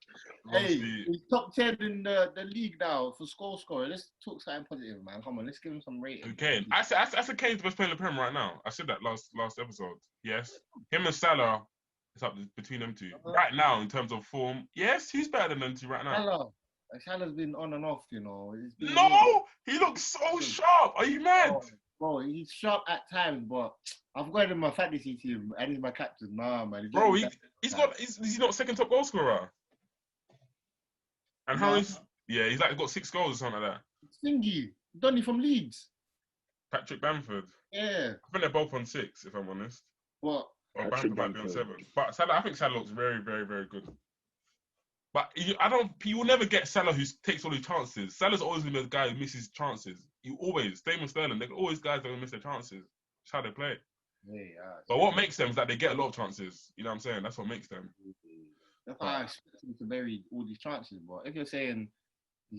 Hey, he's top 10 in the league now for scorer. Let's talk something positive, man. Come on, let's give him some rating. Kane. I said Kane's the best player in the Prem right now. I said that last episode. Yes. Him and Salah, it's up between them two. Right now, in terms of form, yes, he's better than them two right now. Salah's been on and off, you know. He looks so sharp. Are you mad? Bro, he's sharp at times, but I've got him in my fantasy team and he's my captain. Nah, man. Bro, he's not second top goal scorer. And he's like got 6 goals or something like that. Stingy. Donny from Leeds. Patrick Bamford. Yeah. I think they're both on 6, if I'm honest. What? Or Bamford might be on 7. But Salah, I think Salah looks very, very, very good. But he will never get Salah who takes all his chances. Salah's always going to be the guy who misses chances. Same with Sterling. They're always guys that will miss their chances. That's how they play. Yeah. But what makes them is that they get a lot of chances. You know what I'm saying? That's what makes them. That's why I expect him to bury all these chances. But if you're saying...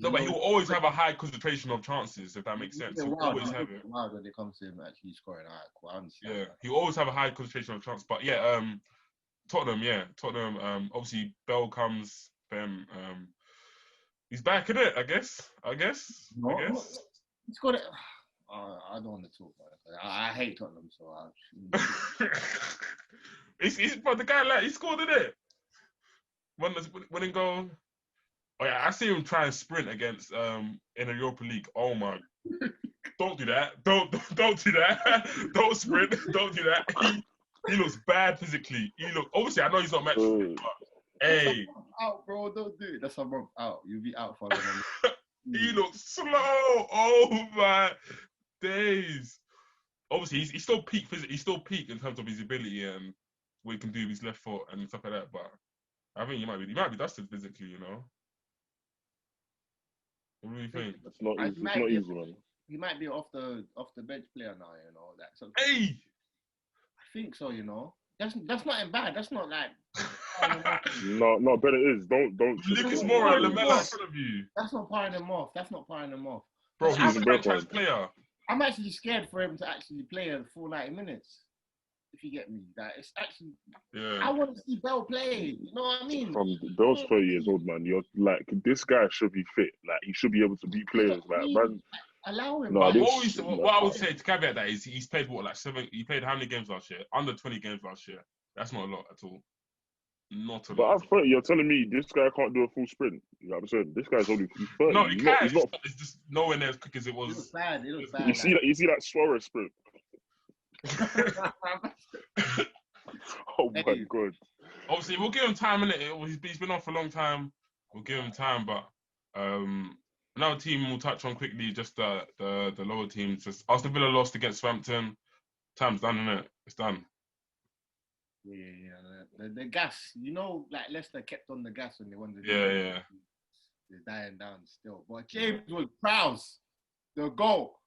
but he will always have a high concentration of chances, if that makes sense. He'll always have it. Wild when it comes to him actually scoring. Yeah, he'll always have a high concentration of chances. But yeah, Tottenham, obviously Bell comes... he's back in it, I guess. He's got it. I don't want to talk about it. I hate Tottenham, so but the guy he scored in it. Winning goal. Oh yeah, I see him try and sprint against in the Europa League. Oh my! Don't do that! Don't do that! Don't sprint! Don't do that! He looks bad physically. Obviously I know he's not match fit, but hey, out, bro! Don't do it. That's a month out. You'll be out for a month. He looks slow. Oh my days! Obviously, he's still peak physically. He's still peak in terms of his ability and what he can do with his left foot and stuff like that. But I think he might be dusted physically. You know. What do you think? It's not easy, man. He might be off the bench player now. You know that. Hey. I think so. You know. That's not bad. That's not like. No, but it is. Don't. Lucas Moura and Lamella in front of you. That's not firing them off. Bro, he's a franchise player. I'm actually scared for him to actually play a full 90 minutes. If you get me, that it's actually. Yeah. I want to see Bell play. You know what I mean? Bell's 30 years old, man. You're like, this guy should be fit. Like, he should be able to beat players. Like, man. Allow him. No, what I would say to caveat that is he's played 7. He played how many games last year? Under 20 games last year. That's not a lot at all. Not a But lot. I've thought you're telling me this guy can't do a full sprint. You know what I'm saying? This guy's only 30. No, he can. He's not. It's just nowhere near as quick as it It looks was. bad. It looks bad. You see that? You see that Suarez sprint? Oh my god! Obviously, we'll give him time, innit? He's been on for a long time. We'll give him time, but another team we'll touch on quickly, just the lower teams. Just Aston Villa lost against Southampton. Time's done, innit? It's done. Yeah. The gas, you know, like Leicester kept on the gas when they won the Yeah. They're dying down still. But James was Prowse, the goal.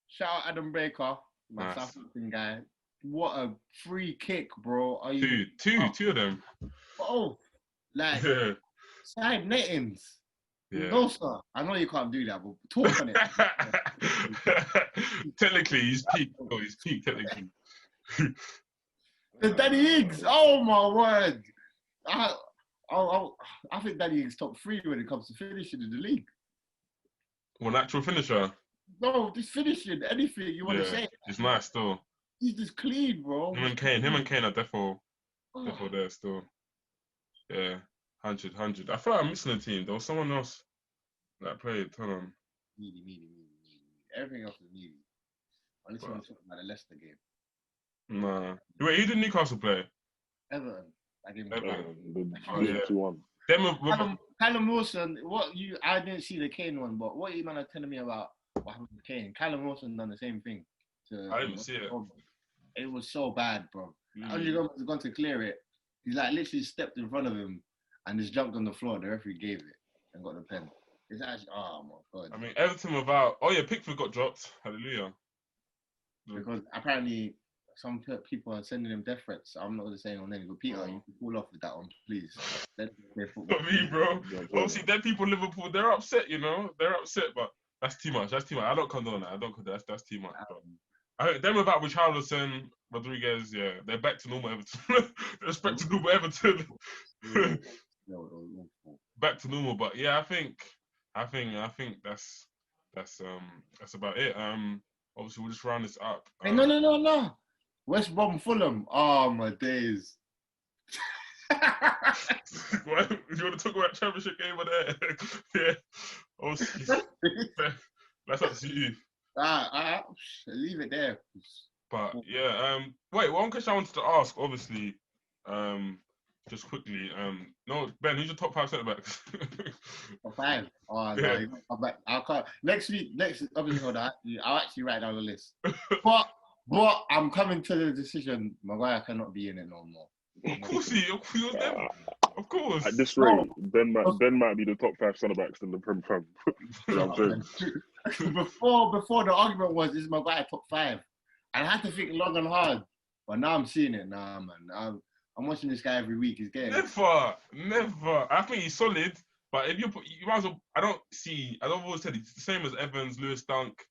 Shout out Adam Baker, my Nice. Southampton guy. What a free kick, bro. Are you Two of them. Oh, like Yeah. side nettings. Yeah. Nosa. I know you can't do that, but talk on it. Technically, he's peak. Oh, he's peak, technically. The Danny Ings. Oh my word. I think Danny Ings top 3 when it comes to finishing in the league. Well, natural finisher. No, just finishing anything you want to say. He's nice still. He's just clean, bro. Him and Kane are defo there still. Yeah, 100. I feel like I'm missing a team. There was someone else that played. Hold on. Meaty. Everything else is meaty. I just want to talk about the Leicester game. Nah. Wait, who did Newcastle play? Everton. That game. The 2-1. Callum Wilson. I didn't see the Kane one, but what are you man are telling me about what happened to Kane? Callum Wilson done the same thing. I didn't see it. It was so bad, bro. Andrew Gomez has gone to clear it. He's like literally stepped in front of him and just jumped on the floor. The referee gave it and got the pen. It's actually, oh my god. I mean, Everton without. Oh yeah, Pickford got dropped. Hallelujah. Because apparently some people are sending him death threats. I'm not going to say no names, but Peter, you can pull off with that one, please. Let me play football. Not me, bro. Obviously, dead people in Liverpool, they're upset. You know, they're upset, but that's too much. I don't condone that. That's too much. I heard them about Richarlison, Rodriguez. Yeah, they're back to normal Everton. They're back to normal Everton. Back to normal, but yeah, I think that's about it. Obviously we'll just round this up. Hey, no. West Brom Fulham. Oh my days. What? You want to talk about championship game or there? Yeah. Obviously, that's up to you. Leave it there. But yeah, wait, one question I wanted to ask, obviously, just quickly, no, Ben, who's your top 5 centre backs? Top 5? Oh Yeah. no, I can't. Next episode, I'll actually write down the list. But I'm coming to the decision. Maguire cannot be in it no more. Of course he was there. Of course. At this rate, Ben might be the top 5 centre backs in the Prem Fam. You know what I'm saying? Before the argument was, is Maguire top 5? And I had to think long and hard. But now I'm seeing it. Nah, man. I'm watching this guy every week. He's getting Never. I think he's solid, but if you might as well. I've always said it's the same as Evans, Lewis Dunk.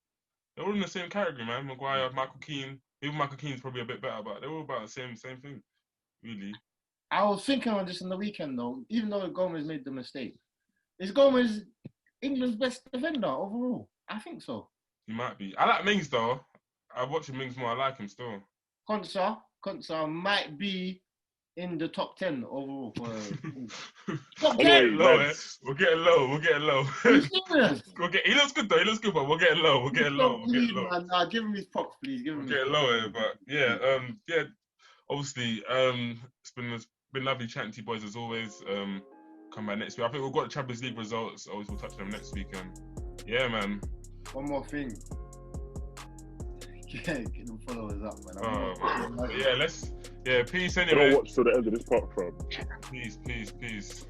They're all in the same category, man. Maguire, Michael Keane. Even Michael Keane's probably a bit better, but they're all about the same thing, really. I was thinking on this on the weekend though. Even though Gomez made the mistake, is Gomez England's best defender overall? I think so. He might be. I like Mings though. I watch Mings more. I like him still. Konsa might be in the top 10 overall. We're getting low. We're getting low. Are you serious? He looks good though. He looks good, but we're getting low. We're getting low. Man, give him his props, please. We're getting low here, but yeah. Obviously, it's been lovely chatting to you boys as always. Come back next week. I think we've got the Champions League results. Obviously, we'll touch them next week. Yeah, man. One more thing. Yeah, get them followers up, man. Yeah, peace anyway. Don't watch till the end of this part, fam. Peace.